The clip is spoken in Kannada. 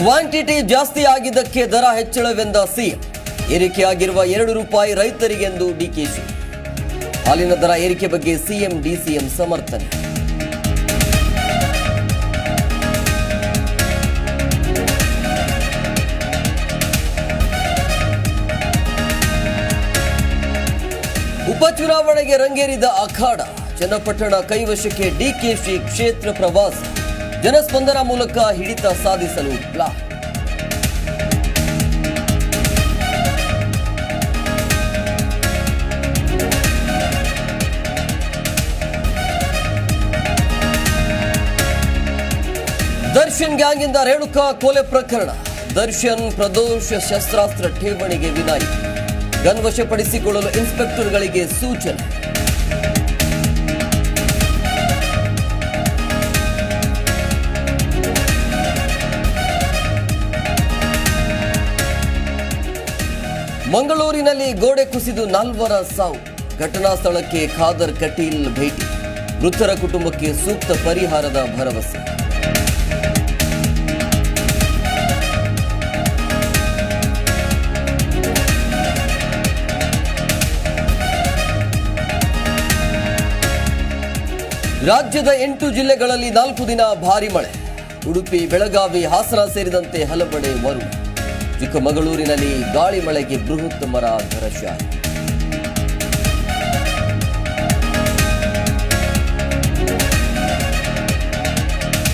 ಕ್ವಾಂಟಿಟಿ ಜಾಸ್ತಿ ಆಗಿದ್ದಕ್ಕೆ ದರ ಹೆಚ್ಚಳವೆಂದ ಸಿಎಂ. ಏರಿಕೆಯಾಗಿರುವ ₹2 ರೈತರಿಗೆಂದು ಡಿಕೆಶಿ. ಹಾಲಿನ ದರ ಏರಿಕೆ ಬಗ್ಗೆ ಸಿಎಂ ಡಿಸಿಎಂ ಸಮರ್ಥನೆ. ಉಪಚುನಾವಣೆಗೆ ರಂಗೇರಿದ ಅಖಾಡ. ಚನ್ನಪಟ್ಟಣ ಕೈವಶಕ್ಕೆ ಡಿಕೆಶಿ ಕ್ಷೇತ್ರ ಪ್ರವಾಸ. ಜನಸ್ಪಂದನ ಮೂಲಕ ಹಿಡಿತ ಸಾಧಿಸಲು ಪ್ಲಾನ್. ದರ್ಶನ್ ಗ್ಯಾಂಗ್ನಿಂದ ರೇಣುಕಾ ಕೊಲೆ ಪ್ರಕರಣ. ದರ್ಶನ್ ಪ್ರದೋಷ ಶಸ್ತ್ರಾಸ್ತ್ರ ಠೇವಣಿಗೆ ವಿನಾಯಿತಿ. ಗನ್ ವಶಪಡಿಸಿಕೊಳ್ಳಲು ಇನ್ಸ್ಪೆಕ್ಟರ್ಗಳಿಗೆ ಸೂಚನೆ. ಮಂಗಳೂರಿನಲ್ಲಿ ಗೋಡೆ ಕುಸಿದು 4 ಸಾವು. ಘಟನಾ ಸ್ಥಳಕ್ಕೆ ಖಾದರ್ ಕಟೀಲ್ ಭೇಟಿ. ಮೃತರ ಕುಟುಂಬಕ್ಕೆ ಸೂಕ್ತ ಪರಿಹಾರದ ಭರವಸೆ. ರಾಜ್ಯದ 8 ಜಿಲ್ಲೆಗಳಲ್ಲಿ 4 ದಿನ ಭಾರಿ ಮಳೆ. ಉಡುಪಿ, ಬೆಳಗಾವಿ, ಹಾಸನ ಸೇರಿದಂತೆ ಹಲವೆಡೆ ಮರು. ಚಿಕ್ಕಮಗಳೂರಿನಲ್ಲಿ ಗಾಳಿ ಮಳೆಗೆ ಬೃಹತ್ ಮರ ಧರಾಶಾಯಿ.